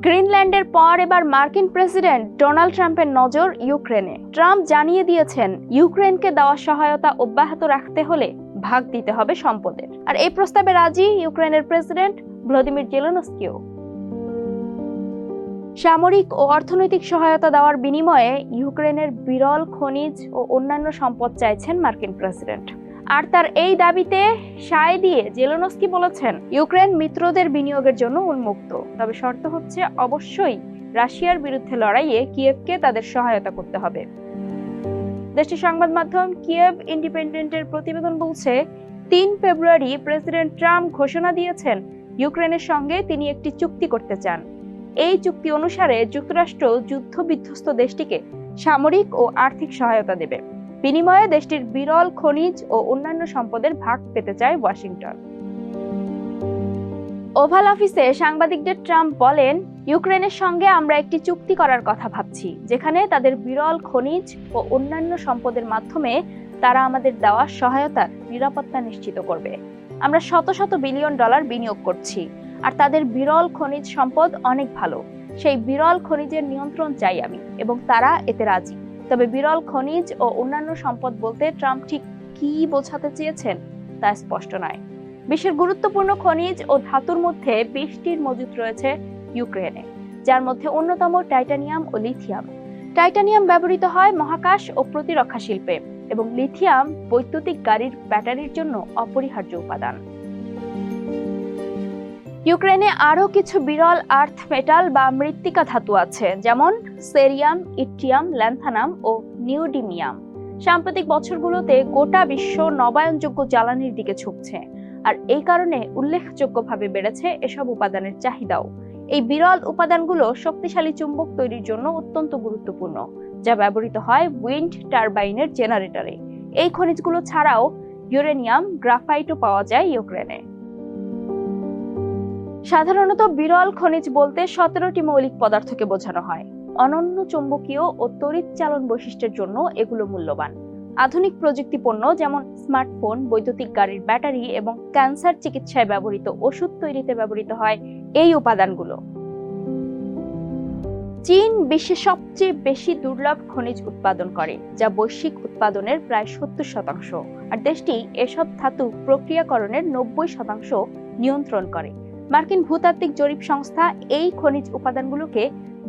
গ্রিনল্যান্ডের পর এবার মার্কিন প্রেসিডেন্ট ডোনাল্ড ট্রাম্পের নজর ইউক্রেনে। ট্রাম্প জানিয়ে দিয়েছেন ইউক্রেনকে দেওয়া সহায়তা অব্যাহত রাখতে হলে ভাগ দিতে হবে সম্পদের। আর এই প্রস্তাবে রাজি ইউক্রেনের প্রেসিডেন্ট ভ্লাদিমির জেলেনস্কিও। সামরিক ও অর্থনৈতিক সহায়তা দেওয়ার বিনিময়ে ইউক্রেনের বিরল খনিজ ও অন্যান্য সম্পদ চাইছেন মার্কিন প্রেসিডেন্ট। আর তার এই দাবিতে সায় দিয়ে জেলেনস্কি বলেছেন ইউক্রেন মিত্রদের বিনিয়োগের জন্য উন্মুক্ত, তবে শর্ত হচ্ছে অবশ্যই রাশিয়ার বিরুদ্ধে লড়াইয়ে কিয়েভকে তাদের সহায়তা করতে হবে। দেশটির সংবাদ মাধ্যম কিয়েভ ইন্ডিপেন্ডেন্টের প্রতিবেদন বলছে ৩ ফেব্রুয়ারি প্রেসিডেন্ট ট্রাম্প ঘোষণা দিয়েছেন ইউক্রেনের সঙ্গে তিনি একটি চুক্তি করতে চান। এই চুক্তি অনুসারে যুক্তরাষ্ট্র যুদ্ধ বিধ্বস্ত দেশটিকে সামরিক ও আর্থিক সহায়তা দেবে। বিনিময়ে দেশটির বিরল খনিজ ও অন্যান্য সম্পদের ভাগ পেতে চায় ওয়াশিংটন। ওভাল অফিসে সাংবাদিকদের ট্রাম্প বলেন, ইউক্রেনের সঙ্গে আমরা একটি চুক্তি করার কথা ভাবছি, যেখানে তাদের বিরল খনিজ ও অন্যান্য সম্পদের মাধ্যমে তারা আমাদের দেওয়া সহায়তার নিরাপত্তা নিশ্চিত করবে। আমরা শত শত বিলিয়ন ডলার বিনিয়োগ করছি, আর তাদের বিরল খনিজ সম্পদ অনেক ভালো। সেই বিরল খনিজের নিয়ন্ত্রণ চাই আমি, এবং তারা এতে রাজি। তবে বিরল খনিজ ও অন্যান্য সম্পদ বলতে ট্রাম্প ঠিক কি বোঝাতে চেয়েছেন তা স্পষ্ট নয়। বিশ্বের গুরুত্বপূর্ণ খনিজ ও ধাতুর মধ্যে 20টির মজুত রয়েছে ইউক্রেনে, যার মধ্যে অন্যতম টাইটানিয়াম ও লিথিয়াম। টাইটানিয়াম ব্যবহৃত হয় মহাকাশ ও প্রতিরক্ষা শিল্পে, এবং লিথিয়াম বৈদ্যুতিক গাড়ির ব্যাটারির জন্য অপরিহার্য উপাদান। ইউক্রেনে আরও কিছু বিরল আর্থ মেটাল বা মৃত্তিকা ধাতু আছে, যেমন সেরিয়াম, ইট্রিয়াম, ল্যান্থানাম ও নিউডিমিয়াম। সাম্প্রতিক বছরগুলোতে গোটা বিশ্ব নবায়নযোগ্য জ্বালানির দিকে ঝুঁকছে, আর এই কারণে উল্লেখযোগ্যভাবে বেড়েছে এসব উপাদানের চাহিদাও। এই বিরল উপাদানগুলো শক্তিশালী চুম্বক তৈরির জন্য অত্যন্ত গুরুত্বপূর্ণ, যা ব্যবহৃত হয় উইন্ড টারবাইনের জেনারেটরে। এই খনিজগুলো ছাড়াও ইউরেনিয়াম, গ্রাফাইটও পাওয়া যায় ইউক্রেনে। সাধারণত বিরল খনিজ বলতে 17টি মৌলিক পদার্থকে বোঝানো হয়। অনন্য চৌম্বকীয় ও তড়িৎ চালন বৈশিষ্ট্যের জন্য এগুলো মূল্যবান। আধুনিক প্রযুক্তি পণ্য যেমন স্মার্টফোন, বৈদ্যুতিক গাড়ির ব্যাটারি এবং ক্যান্সার চিকিৎসায় ব্যবহৃত ওষুধ তৈরিতে ব্যবহৃত হয় এই উপাদানগুলো। চীন বিশ্বের সবচেয়ে বেশি দুর্লভ খনিজ উৎপাদন করে, যা বৈশ্বিক উৎপাদনের প্রায় 70%, আর দেশটি এসব ধাতু প্রক্রিয়াকরণের 90% নিয়ন্ত্রণ করে। মার্কিন ভূতাত্ত্বিক জরিপ সংস্থা এই খনিজ উপাদানগুলোকে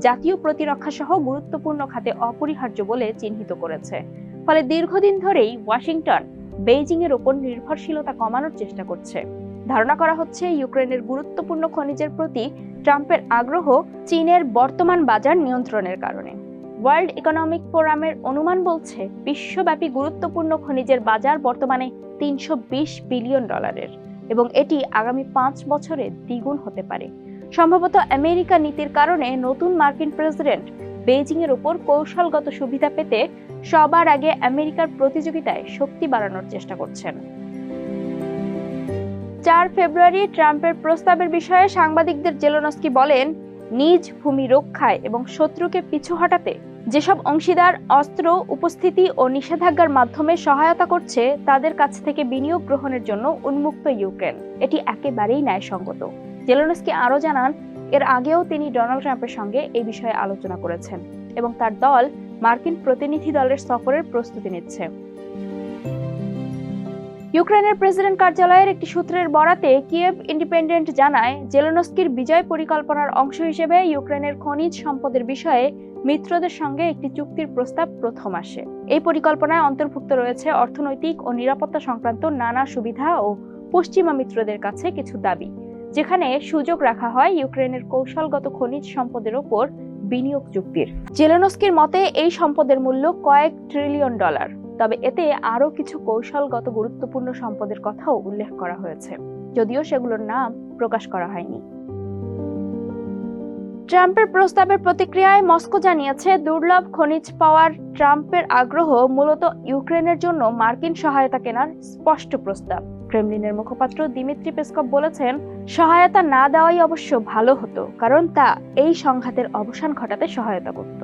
জাতীয় প্রতিরক্ষা সহ গুরুত্বপূর্ণ খাতে অপরিহার্য বলে চিহ্নিত করেছে। ফলে দীর্ঘদিন ধরেই ওয়াশিংটন বেইজিং এর উপর নির্ভরশীলতা কমানোর চেষ্টা করছে। ধারণা করা হচ্ছে ইউক্রেনের গুরুত্বপূর্ণ খনিজের প্রতি ট্রাম্পের আগ্রহ চীনের বর্তমান বাজার নিয়ন্ত্রণের কারণে। ওয়ার্ল্ড ইকোনমিক ফোরামের অনুমান বলছে বিশ্বব্যাপী গুরুত্বপূর্ণ খনিজের বাজার বর্তমানে $320 বিলিয়ন, এবং এটি আগামী 5 বছরে দ্বিগুণ হতে পারে। সম্ভবত আমেরিকা নীতির কারণে নতুন মার্কিন প্রেসিডেন্ট বেইজিং এর উপর কৌশলগত সুবিধা পেতে সবার আগে আমেরিকার প্রতিযোগিতায় শক্তি বাড়ানোর চেষ্টা করছেন। 4 ফেব্রুয়ারি ট্রাম্পের প্রস্তাবের বিষয়ে সাংবাদিকদের জেলেনস্কি বলেন, নিজ ভূমি রক্ষায় এবং শত্রুকে পিছু হটাতে যেসব অংশীদার অস্ত্র, উপস্থিতি ও নিষেধাজ্ঞার মাধ্যমে সহায়তা করছে তাদের কাছ থেকে বিনিয়োগ গ্রহণের জন্য উন্মুক্ত ইউক্রেন। এটি একেবারেই ন্যায়সঙ্গত। জেলেনস্কি আরও জানান, এর আগেও তিনি ডোনাল্ড ট্রাম্পের সঙ্গে এই বিষয়ে আলোচনা করেছেন, এবং তার দল মার্কিন প্রতিনিধি দলের সফরের প্রস্তুতি নিচ্ছে। ইউক্রেনের প্রেসিডেন্ট কার্যালয়ের একটি সূত্রের বরাতে কিয়েভ ইন্ডিপেন্ডেন্ট জানায়, জেলেনস্কির বিজয় পরিকল্পনার অংশ হিসেবে ইউক্রেনের খনিজ সম্পদের বিষয়ে মিত্রদের সঙ্গে একটি চুক্তির প্রস্তাব প্রথম আসে। এই পরিকল্পনায় অন্তর্ভুক্ত রয়েছে অর্থনৈতিক ও নিরাপত্তা সংক্রান্ত নানা সুবিধা ও পশ্চিমা মিত্রদের কাছে কিছু দাবি, যেখানে সুযোগ রাখা হয় ইউক্রেনের কৌশলগত খনিজ সম্পদের উপর বিনিয়োগ চুক্তির। জেলেনস্কির মতে এই সম্পদের মূল্য কয়েক ট্রিলিয়ন ডলার, তবে এতে আরও কিছু কৌশলগত গুরুত্বপূর্ণ সম্পদের কথাও উল্লেখ করা হয়েছে, যদিও সেগুলোর নাম প্রকাশ করা হয়নি। ট্রাম্পের প্রস্তাবের প্রতিক্রিয়ায় মস্কো জানিয়েছে, দুর্লভ খনিজ পাওয়ার ট্রাম্পের আগ্রহ মূলত ইউক্রেনের জন্য মার্কিন সহায়তা কেনার স্পষ্ট প্রস্তাব। ক্রেমলিনের মুখপাত্র দিমিত্রি পেসকভ বলেছেন, সহায়তা না দেওয়াই অবশ্য ভালো হতো, কারণ তা এই সংঘাতের অবসান ঘটাতে সহায়তা করত।